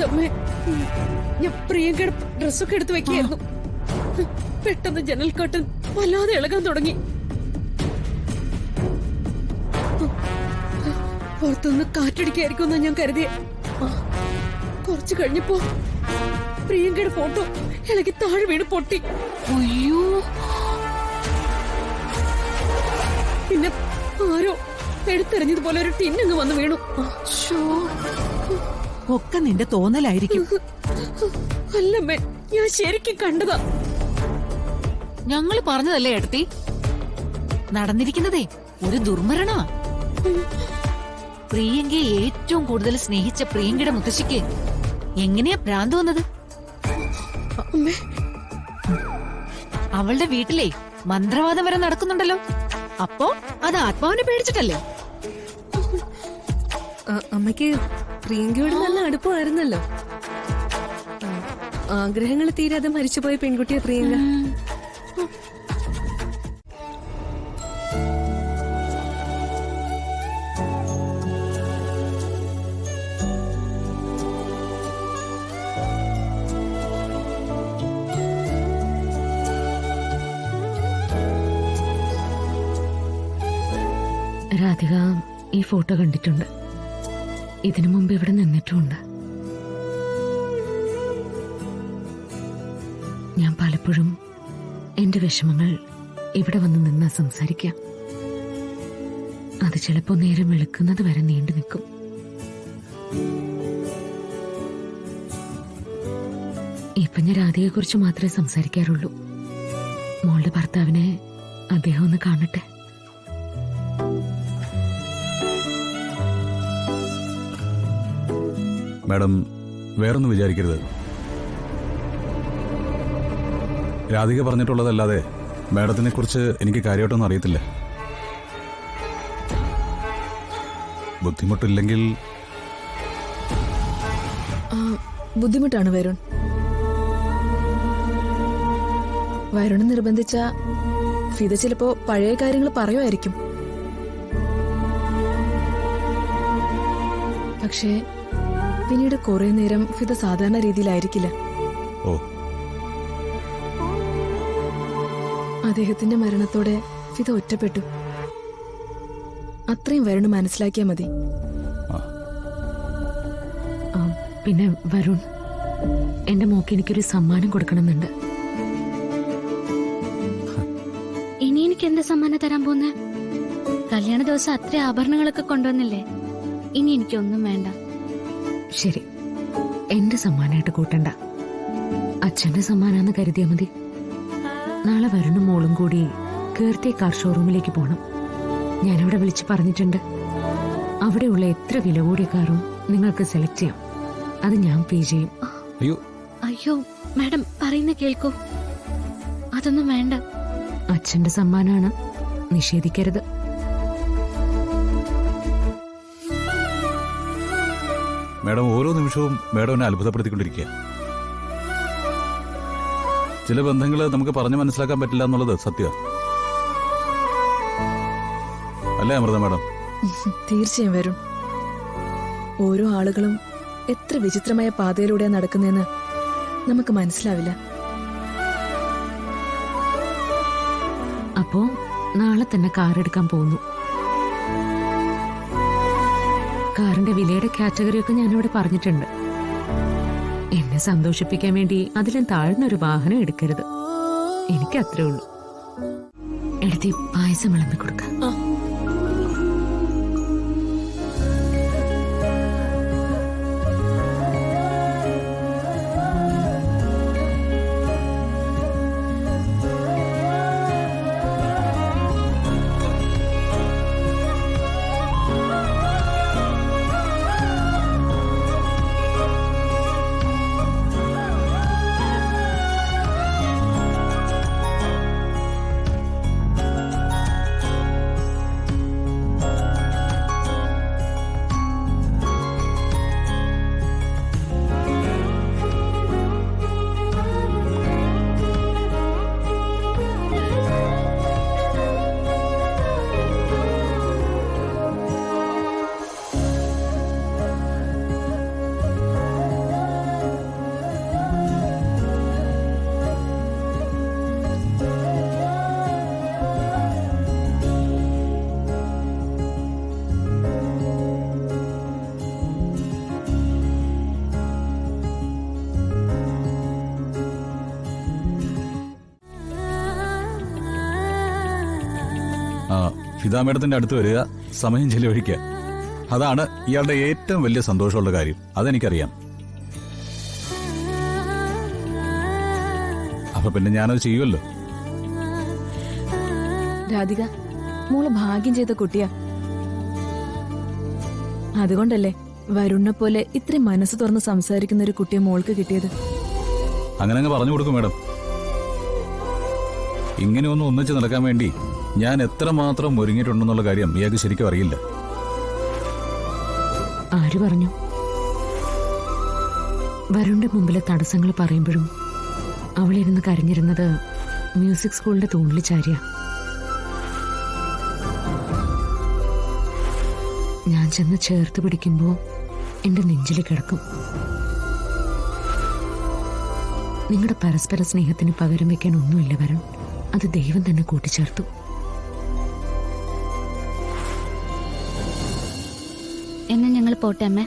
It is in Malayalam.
അമ്മേ, ഞാൻ പ്രിയങ്കയുടെ ഡ്രസ്സൊക്കെ എടുത്ത് വെക്കായിരുന്നു. പെട്ടെന്ന് ജനൽ കർട്ടൻ വല്ലാതെ ഇളകാൻ തുടങ്ങി. പുറത്തുനിന്ന് കാറ്റടിക്കായിരിക്കും ഞാൻ കരുതിയെ. കുറച്ചു കഴിഞ്ഞപ്പോ പ്രിയങ്കയുടെ ഫോട്ടോ ഇളകി താഴെ വീണ് പൊട്ടി. അയ്യോ, പിന്നെ ആരോ എടുത്തെറിഞ്ഞതുപോലെ ഒരു ടിന്നങ്ങ് വന്ന് വീണു. ഒക്കെ നിന്റെ തോന്നലായിരിക്കും. അല്ലമ്മേ, ഞാൻ ശരിക്കും കണ്ടതാ. ഞങ്ങള് പറഞ്ഞതല്ലേ ഏട്ടത്തി, നടന്നിരിക്കുന്നതേ ഒരു ദുർമരണമാ. പ്രിയങ്കയെ ഏറ്റവും കൂടുതൽ സ്നേഹിച്ച പ്രിയങ്കയുടെ മുത്തശ്ശിക്ക് എങ്ങനെയാ ഭ്രാന്ത് വന്നത്? അവളുടെ വീട്ടിലെ മന്ത്രവാദം വരെ നടക്കുന്നുണ്ടല്ലോ. അപ്പോ അത് ആത്മാവിനെ പേടിച്ചിട്ടല്ലേ? അമ്മയ്ക്ക് പ്രിയങ്കയോട് നല്ല അടുപ്പമായിരുന്നല്ലോ. ആഗ്രഹങ്ങൾ തീരാതെ മരിച്ചുപോയ പെൺകുട്ടിയെ പ്രിയങ്ക. രാധിക ഈ ഫോട്ടോ കണ്ടിട്ടുണ്ട്. ഇതിനു മുമ്പ് ഇവിടെ നിന്നിട്ടുമുണ്ട്. ഞാൻ പലപ്പോഴും എന്റെ വിഷമങ്ങൾ ഇവിടെ വന്ന് നിന്നാ സംസാരിക്കാം. അത് ചിലപ്പോ നേരം വെളുക്കുന്നത് വരെ നീണ്ടു നിൽക്കും. ഇപ്പൊ ഞാൻ രാധികയെ കുറിച്ച് മാത്രമേ സംസാരിക്കാറുള്ളൂ. മോളുടെ ഭർത്താവിനെ അദ്ദേഹം ഒന്ന് കാണട്ടെ. മാഡം വേറൊന്നും വിചാരിക്കരുത്. രാധിക പറഞ്ഞിട്ടുള്ളതല്ലാതെ മാഡത്തിനെ കുറിച്ച് എനിക്ക് കാര്യമായിട്ടൊന്നും അറിയത്തില്ല. ബുദ്ധിമുട്ടില്ലെങ്കിൽ ബുദ്ധിമുട്ടാണ് വരുൺ. വരുൺ നിർബന്ധിച്ച ഫിദ ചിലപ്പോ പഴയ കാര്യങ്ങൾ പറയുമായിരിക്കും. പക്ഷേ പിന്നീട് കുറെ നേരം ഫിദ സാധാരണ രീതിയിലായിരിക്കില്ല. ഓ, അദ്ദേഹത്തിന്റെ മരണത്തോടെ ഫിദ ഒറ്റപ്പെട്ടു. അത്രയും വരുൺ മനസ്സിലാക്കിയാ മതി. പിന്നെ വരുൺ, എന്റെ മോക്ക് എനിക്കൊരു സമ്മാനം കൊടുക്കണമെന്നുണ്ട്. ഇനി എനിക്ക് എന്താ സമ്മാനം തരാൻ പോന്നെ? കല്യാണ ദിവസം അത്ര ആഭരണങ്ങളൊക്കെ കൊണ്ടുവന്നില്ലേ? ഇനി എനിക്കൊന്നും വേണ്ട. ശരി, എന്റെ സമ്മാനമായിട്ട് കൂട്ടണ്ട. അച്ഛന്റെ സമ്മാനാന്ന് കരുതിയാ മതി. നാളെ വരുണും മോളും കൂടി കീർത്തി കാർ ഷോറൂമിലേക്ക് പോണം. ഞാനവിടെ വിളിച്ച് പറഞ്ഞിട്ടുണ്ട്. അവിടെയുള്ള എത്ര വില കൂടിയ കാറും നിങ്ങൾക്ക് സെലക്ട് ചെയ്യാം. അത് ഞാൻ പേ ചെയ്യും. അയ്യോ മാഡം, പറയുന്ന കേൾക്കൂ. അതൊന്നും വേണ്ട. അച്ഛന്റെ സമ്മാനാണ്, നിഷേധിക്കരുത്. മാഡം ഓരോ നിമിഷവും മാഡം എന്നെ അത്ഭുതപ്പെടുത്തിക്കൊണ്ടിരിക്കുക. ചില ബന്ധങ്ങൾ നമുക്ക് പറഞ്ഞു മനസ്സിലാക്കാൻ പറ്റില്ല എന്നുള്ളത് സത്യമാണ്. അല്ലേ അമൃത മാഡം? തീർച്ചയായും വരും. ഓരോ ആളുകളും എത്ര വിചിത്രമായ പാതയിലൂടെയാണ് നടക്കുന്നതെന്ന് നമുക്ക് മനസ്സിലാവില്ല. അപ്പോ നാളെ തന്നെ കാർ എടുക്കാൻ പോകുന്നു. കാറിന്റെ വിലയുടെ കാറ്റഗറിയൊക്കെ ഞാനിവിടെ പറഞ്ഞിട്ടുണ്ട്. എന്നെ സന്തോഷിപ്പിക്കാൻ വേണ്ടി അതിലും താഴ്ന്നൊരു വാഹനം എടുക്കരുത്. എനിക്ക് അത്രേ ഉള്ളൂ. എടുത്തി പായസം വിളമ്പി കൊടുക്കാം. ഫിദ മേഡത്തിന്റെ അടുത്ത് വരിക, സമയം ചെലവഴിക്കുക, അതാണ് ഇയാളുടെ ഏറ്റവും വലിയ സന്തോഷമുള്ള കാര്യം. അതെനിക്കറിയാം. അപ്പൊ പിന്നെ ഞാനത് ചെയ്യുമല്ലോ. രാധിക മോള് ഭാഗ്യം ചെയ്ത കുട്ടിയാ. അതുകൊണ്ടല്ലേ വരുണിനെ പോലെ ഇത്രയും മനസ്സ് തുറന്ന് സംസാരിക്കുന്ന ഒരു കുട്ടിയെ മോൾക്ക് കിട്ടിയത്. അങ്ങനെ അങ്ങ് പറഞ്ഞു കൊടുക്കും മേഡം. ഇങ്ങനെ ഒന്നും ഒന്നിച്ച് നടക്കാൻ വേണ്ടി ഞാൻ എത്രമാത്രം ഒരുങ്ങിയിട്ടുണ്ടെന്നുള്ള കാര്യം ഇയാൾക്ക് ശരിക്കും അറിയില്ല. ആര് പറഞ്ഞു? വരുണിന്റെ മുമ്പിലെ തടസ്സങ്ങൾ പറയുമ്പോഴും അവളിരുന്ന് കരഞ്ഞിരുന്നത് മ്യൂസിക് സ്കൂളിന്റെ തൂണിൽ ചാരിയ. ഞാൻ ചെന്ന് ചേർത്ത് പിടിക്കുമ്പോ എന്റെ നെഞ്ചിൽ കിടക്കും. നിങ്ങളുടെ പരസ്പര സ്നേഹത്തിന് പകരം വെക്കാൻ ഒന്നുമില്ല വരുൺ. അത് ദൈവം തന്നെ കൂട്ടിച്ചേർത്തു. എന്നാ ഞങ്ങൾ പോട്ടെ അമ്മേ.